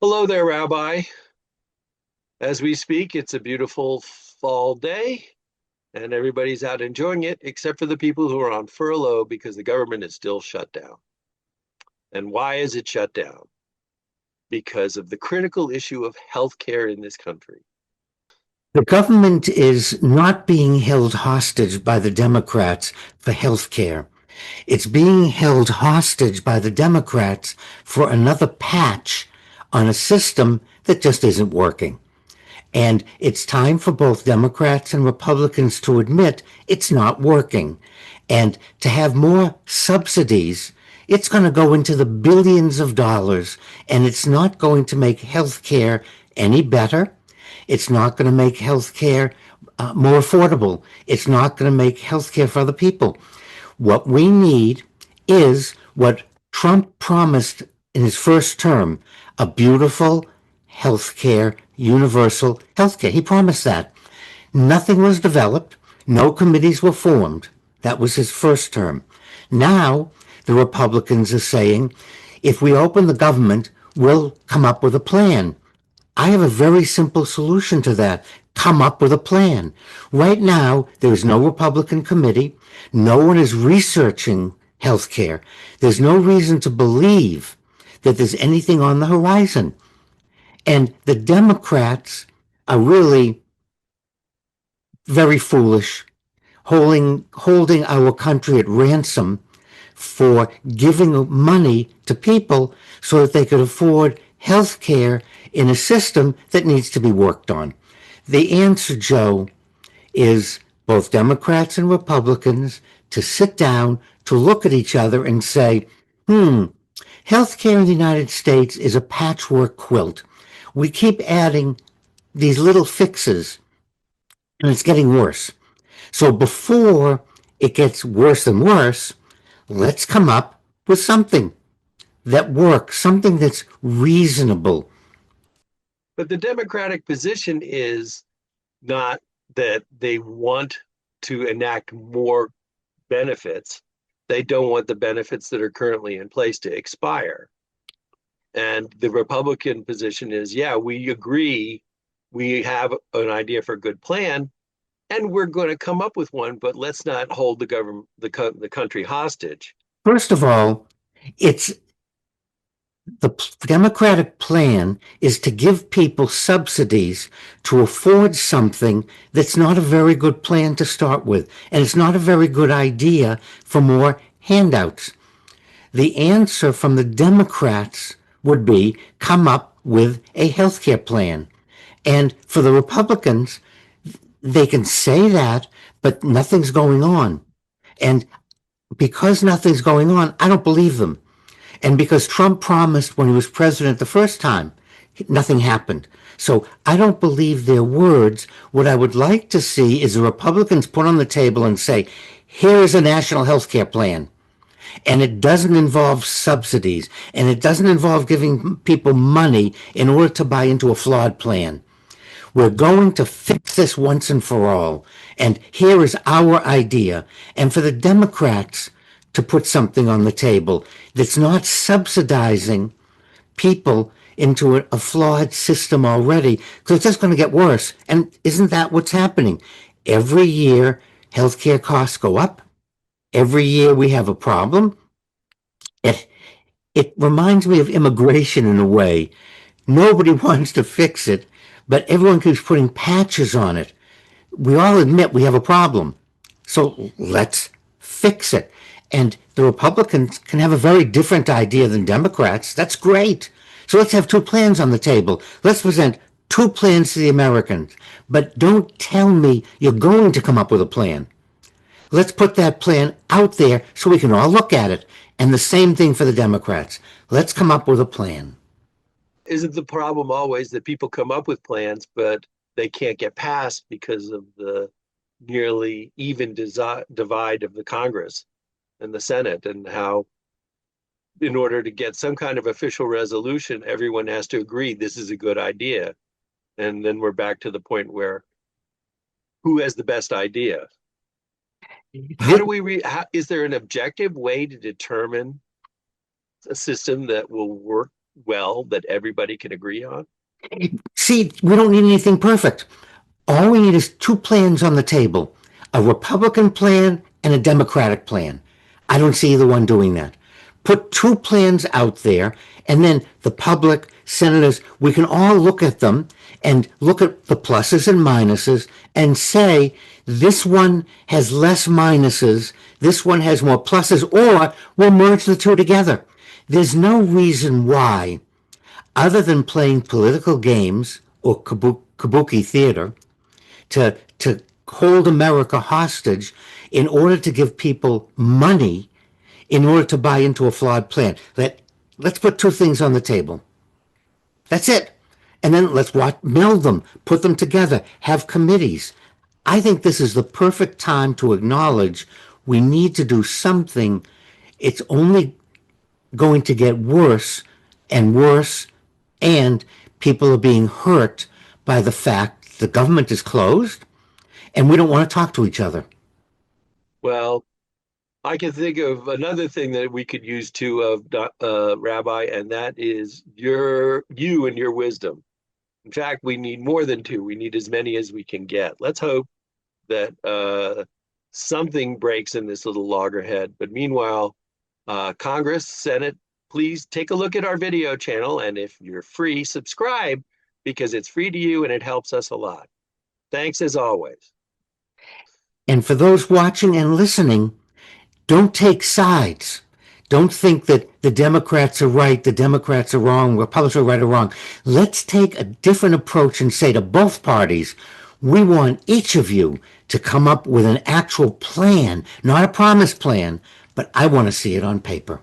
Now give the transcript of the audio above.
Hello there, Rabbi. As we speak, it's a beautiful fall day, and everybody's out enjoying it, except for the people who are on furlough because the government is still shut down. And why is it shut down? Because of the critical issue of healthcare in this country. The government is not being held hostage by the Democrats for health care. It's being held hostage by the Democrats for another patch on a system that just isn't working. And it's time for both Democrats and Republicans to admit it's not working. And to have more subsidies, it's going to go into the billions of dollars, and it's not going to make health care any better. It's not going to make health care more affordable. It's not going to make health care for other people. What we need is what Trump promised in his first term, a beautiful health care, universal health care. He promised that. Nothing was developed. No committees were formed. That was his first term. Now, the Republicans are saying, if we open the government, we'll come up with a plan. I have a very simple solution to that. Come up with a plan. Right now, there is no Republican committee. No one is researching health care. There's no reason to believe that there's anything on the horizon. And the Democrats are really very foolish, holding our country at ransom for giving money to people so that they could afford health care in a system that needs to be worked on. The answer, Joe, is both Democrats and Republicans to sit down, to look at each other and say, healthcare in the United States is a patchwork quilt. We keep adding these little fixes, and it's getting worse. So before it gets worse and worse, let's come up with something that works, something that's reasonable. But the Democratic position is not that they want to enact more benefits. They don't want the benefits that are currently in place to expire. And the Republican position is, yeah, we agree, we have an idea for a good plan, and we're going to come up with one, but let's not hold the government, the country hostage. First of all, it's the Democratic plan is to give people subsidies to afford something that's not a very good plan to start with. And it's not a very good idea for more handouts. The answer from the Democrats would be come up with a health care plan. And for the Republicans, they can say that, but nothing's going on. And because nothing's going on, I don't believe them. And because Trump promised when he was president the first time, nothing happened. So I don't believe their words. What I would like to see is the Republicans put on the table and say, here is a national health care plan. And it doesn't involve subsidies, and it doesn't involve giving people money in order to buy into a flawed plan. We're going to fix this once and for all. And here is our idea. And for the Democrats to put something on the table that's not subsidizing people into a flawed system already, because it's just going to get worse. And isn't that what's happening? Every year, healthcare costs go up. Every year we have a problem. It, it reminds me of immigration in a way. Nobody wants to fix it, but everyone keeps putting patches on it. We all admit we have a problem. So let's fix it. And the Republicans can have a very different idea than Democrats. That's great. So let's have two plans on the table. Let's present two plans to the Americans. But don't tell me you're going to come up with a plan. Let's put that plan out there so we can all look at it. And the same thing for the Democrats. Let's come up with a plan. Isn't the problem always that people come up with plans, but they can't get passed because of the nearly even divide of the Congress and the Senate, and how in order to get some kind of official resolution, everyone has to agree this is a good idea. And then we're back to the point where who has the best idea? How do is there an objective way to determine a system that will work well that everybody can agree on? See, we don't need anything perfect. All we need is two plans on the table, a Republican plan and a Democratic plan. I don't see either one doing that. Put two plans out there, and then the public, senators, we can all look at them and look at the pluses and minuses and say, this one has less minuses, this one has more pluses, or we'll merge the two together. There's no reason why, other than playing political games or kabuki theater, to hold America hostage in order to give people money in order to buy into a flawed plan. Let's put two things on the table. That's it. And then let's meld them, put them together, have committees. I think this is the perfect time to acknowledge we need to do something. It's only going to get worse and worse, and people are being hurt by the fact the government is closed and we don't want to talk to each other. Well, I can think of another thing that we could use too, Rabbi, and that is you and your wisdom. In fact, we need more than two. We need as many as we can get. Let's hope that something breaks in this little loggerhead. But meanwhile, Congress, Senate, please take a look at our video channel. And if you're free, subscribe because it's free to you and it helps us a lot. Thanks as always. And for those watching and listening, don't take sides. Don't think that the Democrats are right, the Democrats are wrong, Republicans are right or wrong. Let's take a different approach and say to both parties, we want each of you to come up with an actual plan, not a promise plan, but I want to see it on paper.